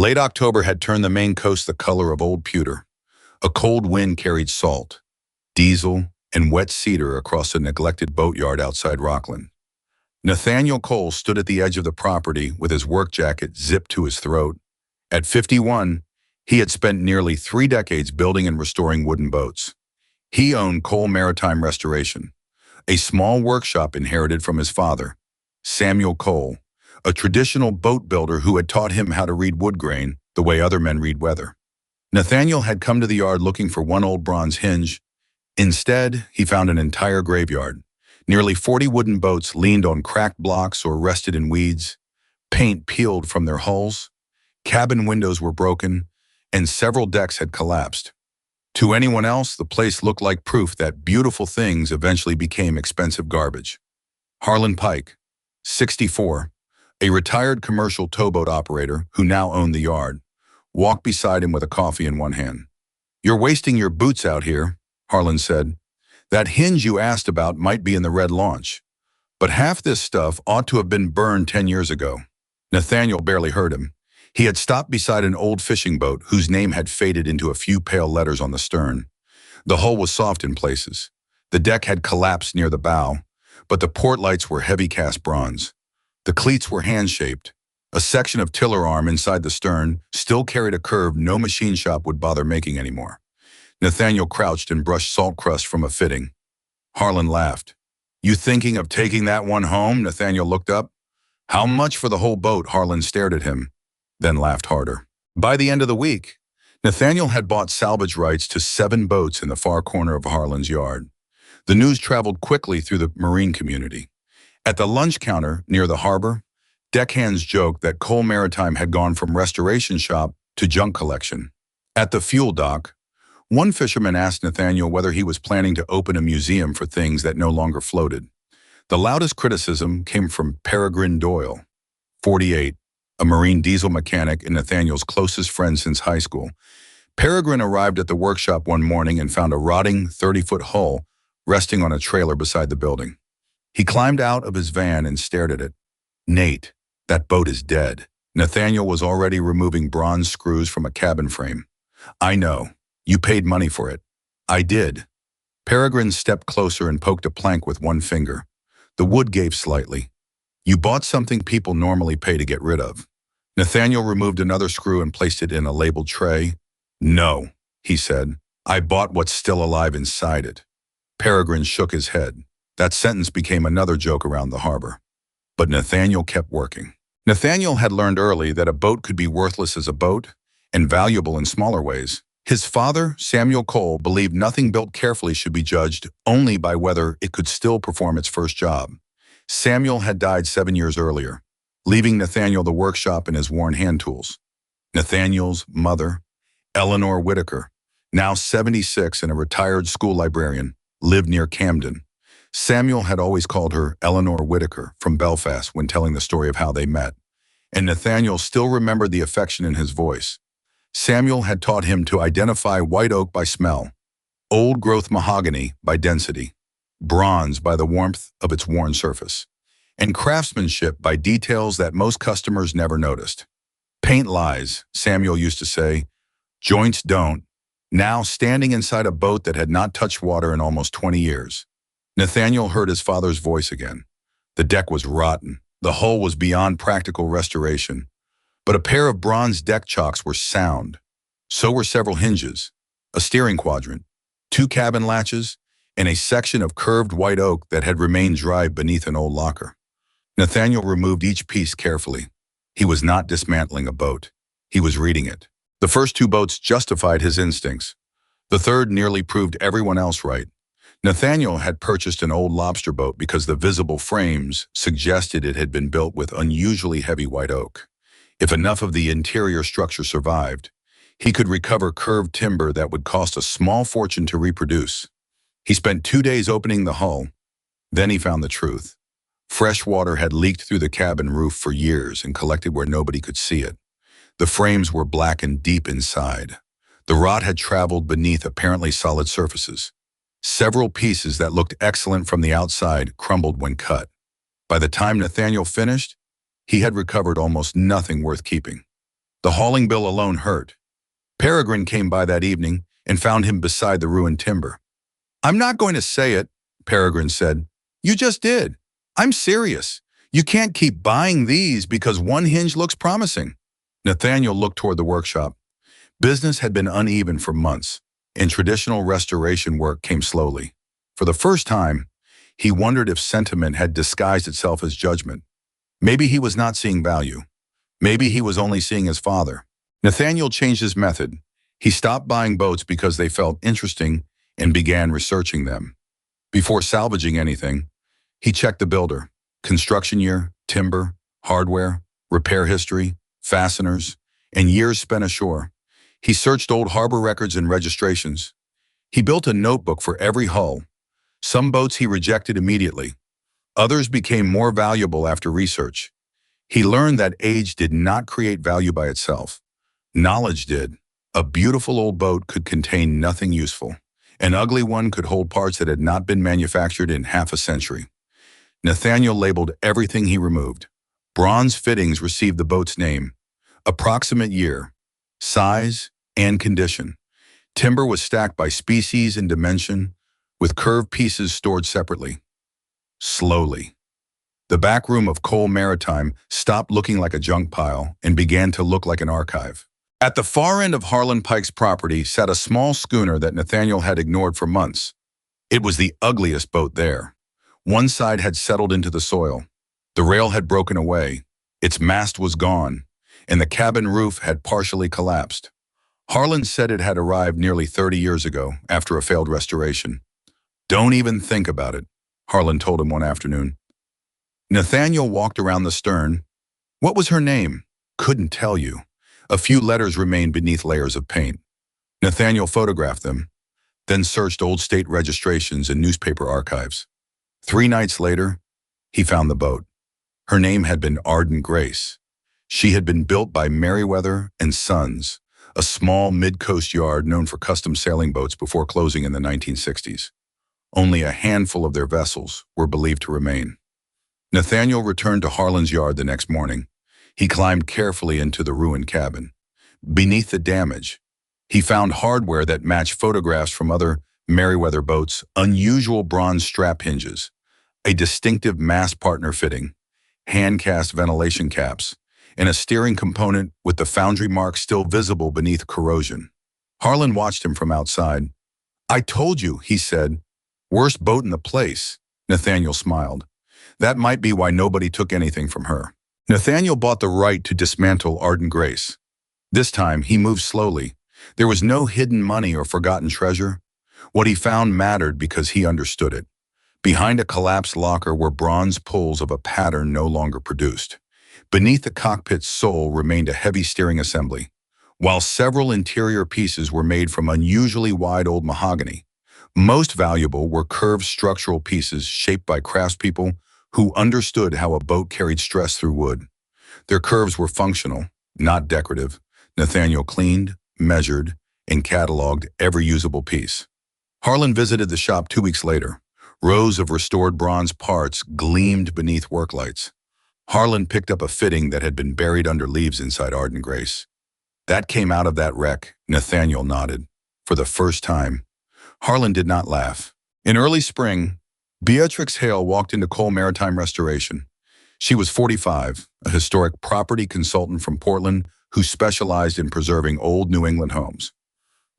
Late October had turned the Maine coast the color of old pewter. A cold wind carried salt, diesel, and wet cedar across a neglected boatyard outside Rockland. Nathaniel Cole stood at the edge of the property with his work jacket zipped to his throat. At 51, he had spent nearly 3 decades building and restoring wooden boats. He owned Cole Maritime Restoration, a small workshop inherited from his father, Samuel Cole, a traditional boat builder who had taught him how to read wood grain the way other men read weather. Nathaniel had come to the yard looking for one old bronze hinge. Instead, he found an entire graveyard. Nearly 40 wooden boats leaned on cracked blocks or rested in weeds. Paint peeled from their hulls. Cabin windows were broken, and several decks had collapsed. To anyone else, the place looked like proof that beautiful things eventually became expensive garbage. Harlan Pike, 64, a retired commercial towboat operator who now owned the yard, walked beside him with a coffee in one hand. "You're wasting your boots out here," Harlan said. "That hinge you asked about might be in the red launch, but half this stuff ought to have been burned 10 years ago." Nathaniel barely heard him. He had stopped beside an old fishing boat whose name had faded into a few pale letters on the stern. The hull was soft in places. The deck had collapsed near the bow, but the port lights were heavy cast bronze. The cleats were hand-shaped. A section of tiller arm inside the stern still carried a curve no machine shop would bother making anymore. Nathaniel crouched and brushed salt crust from a fitting. Harlan laughed. "You thinking of taking that one home?" Nathaniel looked up. "How much for the whole boat?" Harlan stared at him, then laughed harder. By the end of the week, Nathaniel had bought salvage rights to 7 boats in the far corner of Harlan's yard. The news traveled quickly through the marine community. At the lunch counter near the harbor, deckhands joked that Cole Maritime had gone from restoration shop to junk collection. At the fuel dock, one fisherman asked Nathaniel whether he was planning to open a museum for things that no longer floated. The loudest criticism came from Peregrine Doyle, 48, a marine diesel mechanic and Nathaniel's closest friend since high school. Peregrine arrived at the workshop one morning and found a rotting 30-foot hull resting on a trailer beside the building. He climbed out of his van and stared at it. "Nate, that boat is dead." Nathaniel was already removing bronze screws from a cabin frame. "I know. You paid money for it." "I did." Peregrine stepped closer and poked a plank with one finger. The wood gave slightly. "You bought something people normally pay to get rid of." Nathaniel removed another screw and placed it in a labeled tray. "No," he said. "I bought what's still alive inside it." Peregrine shook his head. That sentence became another joke around the harbor. But Nathaniel kept working. Nathaniel had learned early that a boat could be worthless as a boat and valuable in smaller ways. His father, Samuel Cole, believed nothing built carefully should be judged only by whether it could still perform its first job. Samuel had died 7 years earlier, leaving Nathaniel the workshop and his worn hand tools. Nathaniel's mother, Eleanor Whitaker, now 76 and a retired school librarian, lived near Camden. Samuel had always called her Eleanor Whitaker from Belfast when telling the story of how they met, and Nathaniel still remembered the affection in his voice. Samuel had taught him to identify white oak by smell, old-growth mahogany by density, bronze by the warmth of its worn surface, and craftsmanship by details that most customers never noticed. "Paint lies," Samuel used to say. "Joints don't." Now standing inside a boat that had not touched water in almost 20 years. Nathaniel heard his father's voice again. The deck was rotten. The hull was beyond practical restoration. But a pair of bronze deck chocks were sound. So were several hinges, a steering quadrant, 2 cabin latches, and a section of curved white oak that had remained dry beneath an old locker. Nathaniel removed each piece carefully. He was not dismantling a boat. He was reading it. The first 2 boats justified his instincts. The third nearly proved everyone else right. Nathaniel had purchased an old lobster boat because the visible frames suggested it had been built with unusually heavy white oak. If enough of the interior structure survived, he could recover curved timber that would cost a small fortune to reproduce. He spent 2 days opening the hull. Then he found the truth. Fresh water had leaked through the cabin roof for years and collected where nobody could see it. The frames were black and deep inside. The rot had traveled beneath apparently solid surfaces. Several pieces that looked excellent from the outside crumbled when cut. By the time Nathaniel finished, he had recovered almost nothing worth keeping. The hauling bill alone hurt. Peregrine came by that evening and found him beside the ruined timber. "I'm not going to say it," Peregrine said. "You just did. I'm serious. You can't keep buying these because one hinge looks promising." Nathaniel looked toward the workshop. Business had been uneven for months, and traditional restoration work came slowly. For the first time, he wondered if sentiment had disguised itself as judgment. Maybe he was not seeing value. Maybe he was only seeing his father. Nathaniel changed his method. He stopped buying boats because they felt interesting and began researching them. Before salvaging anything, he checked the builder, construction year, timber, hardware, repair history, fasteners, and years spent ashore. He searched old harbor records and registrations. He built a notebook for every hull. Some boats he rejected immediately. Others became more valuable after research. He learned that age did not create value by itself. Knowledge did. A beautiful old boat could contain nothing useful. An ugly one could hold parts that had not been manufactured in half a century. Nathaniel labeled everything he removed. Bronze fittings received the boat's name, approximate year, size, and condition. Timber was stacked by species and dimension, with curved pieces stored separately. Slowly, the back room of Cole Maritime stopped looking like a junk pile and began to look like an archive. At the far end of Harlan Pike's property sat a small schooner that Nathaniel had ignored for months. It was the ugliest boat there. One side had settled into the soil. The rail had broken away. Its mast was gone, and the cabin roof had partially collapsed. Harlan said it had arrived nearly 30 years ago after a failed restoration. "Don't even think about it," Harlan told him one afternoon. Nathaniel walked around the stern. What was her name? Couldn't tell you. A few letters remained beneath layers of paint. Nathaniel photographed them, then searched old state registrations and newspaper archives. 3 nights later, he found the boat. Her name had been Ardent Grace. She had been built by Merriweather and Sons, a small mid-coast yard known for custom sailing boats before closing in the 1960s. Only a handful of their vessels were believed to remain. Nathaniel returned to Harlan's yard the next morning. He climbed carefully into the ruined cabin. Beneath the damage, he found hardware that matched photographs from other Merriweather boats, unusual bronze strap hinges, a distinctive mast partner fitting, hand-cast ventilation caps, and a steering component with the foundry mark still visible beneath corrosion. Harlan watched him from outside. "I told you," he said. "Worst boat in the place." Nathaniel smiled. That might be why nobody took anything from her. Nathaniel bought the right to dismantle Ardent Grace. This time, he moved slowly. There was no hidden money or forgotten treasure. What he found mattered because he understood it. Behind a collapsed locker were bronze pulls of a pattern no longer produced. Beneath the cockpit's sole remained a heavy steering assembly, while several interior pieces were made from unusually wide old mahogany. Most valuable were curved structural pieces shaped by craftspeople who understood how a boat carried stress through wood. Their curves were functional, not decorative. Nathaniel cleaned, measured, and cataloged every usable piece. Harlan visited the shop 2 weeks later. Rows of restored bronze parts gleamed beneath work lights. Harlan picked up a fitting that had been buried under leaves inside Ardent Grace. "That came out of that wreck," Nathaniel nodded. For the first time, Harlan did not laugh. In early spring, Beatrix Hale walked into Cole Maritime Restoration. She was 45, a historic property consultant from Portland who specialized in preserving old New England homes.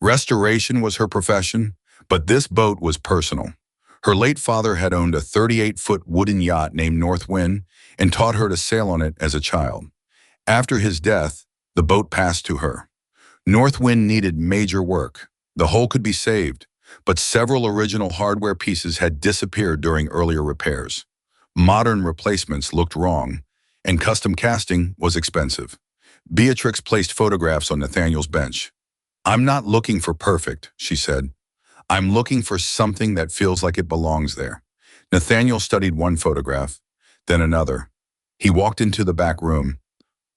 Restoration was her profession, but this boat was personal. Her late father had owned a 38-foot wooden yacht named North Wind and taught her to sail on it as a child. After his death, the boat passed to her. North Wind needed major work. The hull could be saved, but several original hardware pieces had disappeared during earlier repairs. Modern replacements looked wrong, and custom casting was expensive. Beatrix placed photographs on Nathaniel's bench. "I'm not looking for perfect," she said. "I'm looking for something that feels like it belongs there." Nathaniel studied one photograph, then another. He walked into the back room.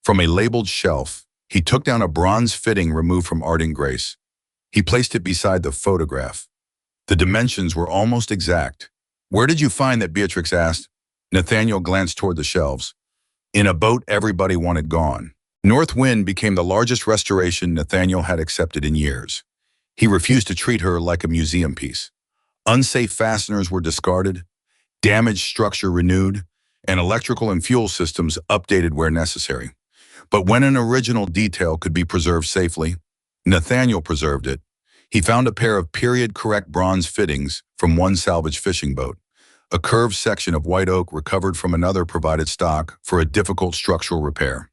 From a labeled shelf, he took down a bronze fitting removed from Ardent Grace. He placed it beside the photograph. The dimensions were almost exact. "Where did you find that?" Beatrix asked. Nathaniel glanced toward the shelves. "In a boat everybody wanted gone." North Wind became the largest restoration Nathaniel had accepted in years. He refused to treat her like a museum piece. Unsafe fasteners were discarded, damaged structure renewed, and electrical and fuel systems updated where necessary. But when an original detail could be preserved safely, Nathaniel preserved it. He found a pair of period-correct bronze fittings from one salvage fishing boat. A curved section of white oak recovered from another provided stock for a difficult structural repair.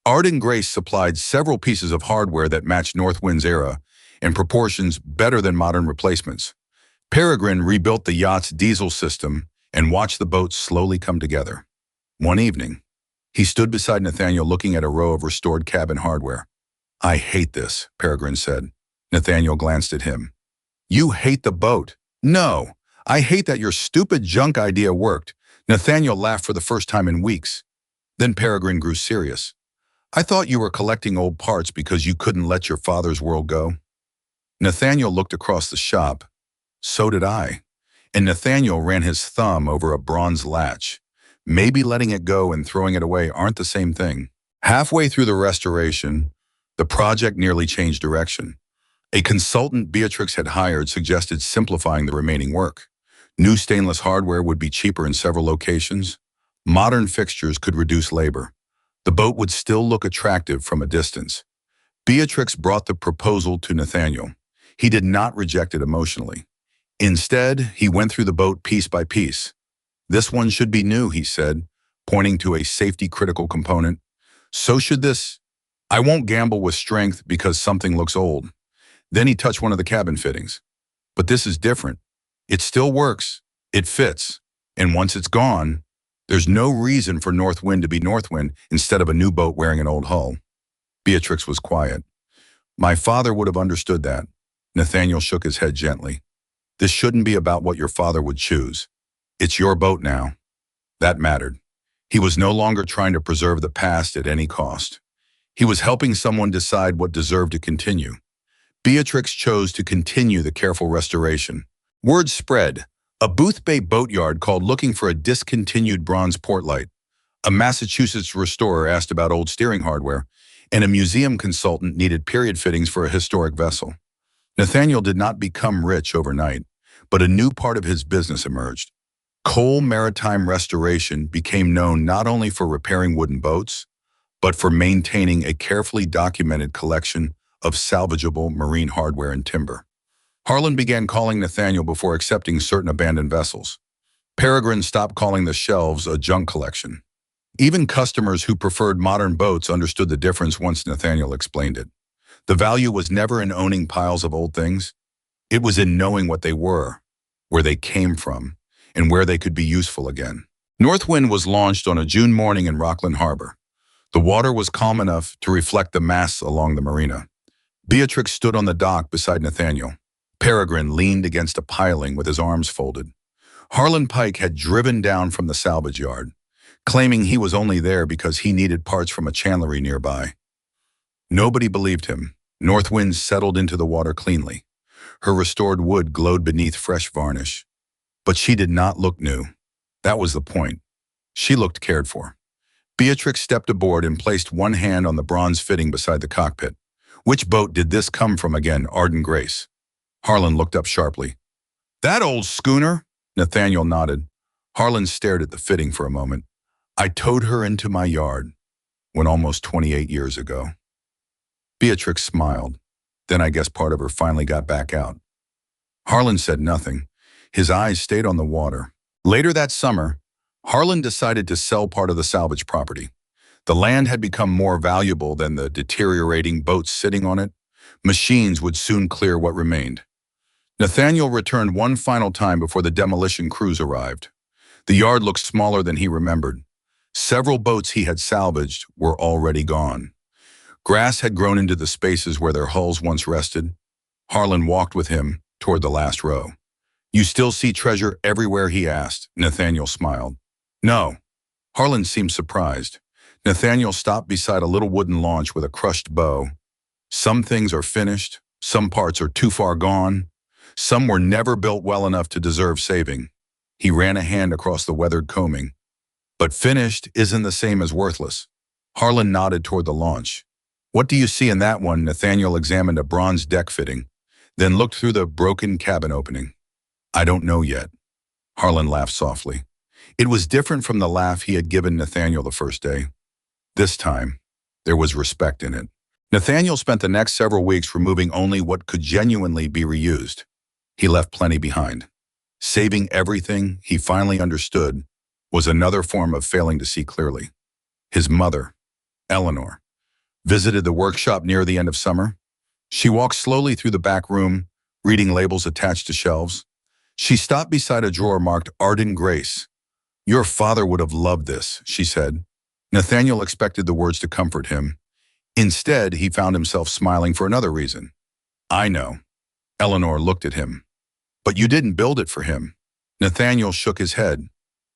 Arden Grace supplied several pieces of hardware that matched Northwind's era in proportions better than modern replacements. Peregrine rebuilt the yacht's diesel system and watched the boat slowly come together. One evening, he stood beside Nathaniel looking at a row of restored cabin hardware. "I hate this," Peregrine said. Nathaniel glanced at him. "You hate the boat?" "No, I hate that your stupid junk idea worked." Nathaniel laughed for the first time in weeks. Then Peregrine grew serious. "I thought you were collecting old parts because you couldn't let your father's world go." Nathaniel looked across the shop. "So did I." And Nathaniel ran his thumb over a bronze latch. Maybe letting it go and throwing it away aren't the same thing. Halfway through the restoration, the project nearly changed direction. A consultant Beatrix had hired suggested simplifying the remaining work. New stainless hardware would be cheaper in several locations. Modern fixtures could reduce labor. The boat would still look attractive from a distance. Beatrix brought the proposal to Nathaniel. He did not reject it emotionally. Instead, he went through the boat piece by piece. "This one should be new," he said, pointing to a safety-critical component. "So should this. I won't gamble with strength because something looks old." Then he touched one of the cabin fittings. "But this is different. It still works. It fits. And once it's gone, there's no reason for Northwind to be Northwind instead of a new boat wearing an old hull." Beatrix was quiet. "My father would have understood that." Nathaniel shook his head gently. "This shouldn't be about what your father would choose. It's your boat now." That mattered. He was no longer trying to preserve the past at any cost. He was helping someone decide what deserved to continue. Beatrix chose to continue the careful restoration. Word spread. A Boothbay boatyard called looking for a discontinued bronze portlight. A Massachusetts restorer asked about old steering hardware, and a museum consultant needed period fittings for a historic vessel. Nathaniel did not become rich overnight, but a new part of his business emerged. Cole Maritime Restoration became known not only for repairing wooden boats, but for maintaining a carefully documented collection of salvageable marine hardware and timber. Harlan began calling Nathaniel before accepting certain abandoned vessels. Peregrine stopped calling the shelves a junk collection. Even customers who preferred modern boats understood the difference once Nathaniel explained it. The value was never in owning piles of old things. It was in knowing what they were, where they came from, and where they could be useful again. Northwind was launched on a June morning in Rockland Harbor. The water was calm enough to reflect the masts along the marina. Beatrix stood on the dock beside Nathaniel. Peregrine leaned against a piling with his arms folded. Harlan Pike had driven down from the salvage yard, claiming he was only there because he needed parts from a chandlery nearby. Nobody believed him. Northwind settled into the water cleanly. Her restored wood glowed beneath fresh varnish. But she did not look new. That was the point. She looked cared for. Beatrix stepped aboard and placed one hand on the bronze fitting beside the cockpit. "Which boat did this come from again, Arden Grace?" Harlan looked up sharply. "That old schooner?" Nathaniel nodded. Harlan stared at the fitting for a moment. "I towed her into my yard when almost 28 years ago." Beatrix smiled. Then I guess part of her finally got back out. Harlan said nothing. His eyes stayed on the water. Later that summer, Harlan decided to sell part of the salvage property. The land had become more valuable than the deteriorating boats sitting on it. Machines would soon clear what remained. Nathaniel returned one final time before the demolition crews arrived. The yard looked smaller than he remembered. Several boats he had salvaged were already gone. Grass had grown into the spaces where their hulls once rested. Harlan walked with him toward the last row. "You still see treasure everywhere?" he asked. Nathaniel smiled. "No." Harlan seemed surprised. Nathaniel stopped beside a little wooden launch with a crushed bow. "Some things are finished. Some parts are too far gone. Some were never built well enough to deserve saving." He ran a hand across the weathered coaming. "But finished isn't the same as worthless." Harlan nodded toward the launch. What do you see in that one? Nathaniel examined a bronze deck fitting, then looked through the broken cabin opening. I don't know yet. Harlan laughed softly. It was different from the laugh he had given Nathaniel the first day. This time, there was respect in it. Nathaniel spent the next several weeks removing only what could genuinely be reused. He left plenty behind. Saving everything he finally understood was another form of failing to see clearly. His mother, Eleanor, visited the workshop near the end of summer. She walked slowly through the back room, reading labels attached to shelves. She stopped beside a drawer marked Arden Grace. Your father would have loved this, she said. Nathaniel expected the words to comfort him. Instead, he found himself smiling for another reason. I know. Eleanor looked at him. But you didn't build it for him. Nathaniel shook his head.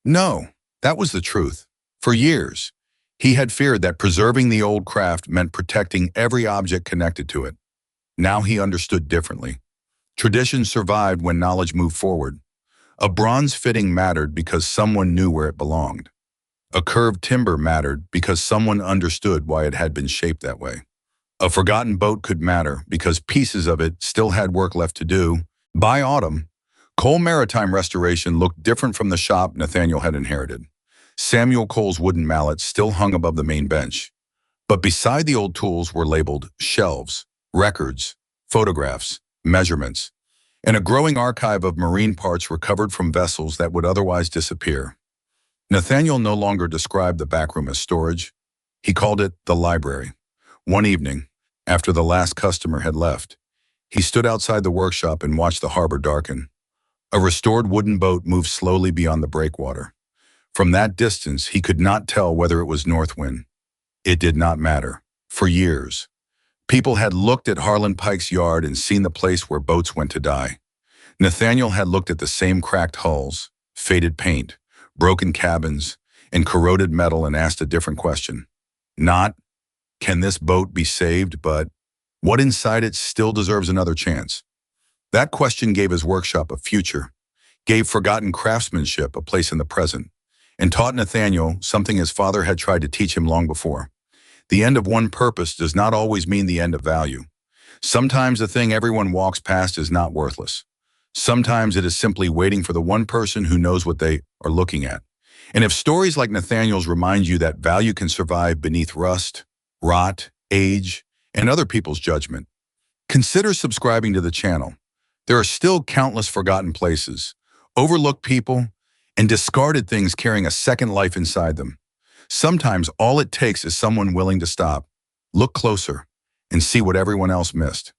No, that was the truth. For years, he had feared that preserving the old craft meant protecting every object connected to it. Now he understood differently. Tradition survived when knowledge moved forward. A bronze fitting mattered because someone knew where it belonged. A curved timber mattered because someone understood why it had been shaped that way. A forgotten boat could matter because pieces of it still had work left to do. By autumn, Cole Maritime Restoration looked different from the shop Nathaniel had inherited. Samuel Cole's wooden mallet still hung above the main bench. But beside the old tools were labeled shelves, records, photographs, measurements, and a growing archive of marine parts recovered from vessels that would otherwise disappear. Nathaniel no longer described the back room as storage. He called it the library. One evening, after the last customer had left, he stood outside the workshop and watched the harbor darken. A restored wooden boat moved slowly beyond the breakwater. From that distance, he could not tell whether it was Northwind. It did not matter. For years, people had looked at Harlan Pike's yard and seen the place where boats went to die. Nathaniel had looked at the same cracked hulls, faded paint, broken cabins, and corroded metal and asked a different question. Not, can this boat be saved, but what inside it still deserves another chance? That question gave his workshop a future, gave forgotten craftsmanship a place in the present, and taught Nathaniel something his father had tried to teach him long before. The end of one purpose does not always mean the end of value. Sometimes the thing everyone walks past is not worthless. Sometimes it is simply waiting for the one person who knows what they are looking at. And if stories like Nathaniel's remind you that value can survive beneath rust, rot, age, and other people's judgment, consider subscribing to the channel. There are still countless forgotten places, overlooked people, and discarded things carrying a second life inside them. Sometimes all it takes is someone willing to stop, look closer, and see what everyone else missed.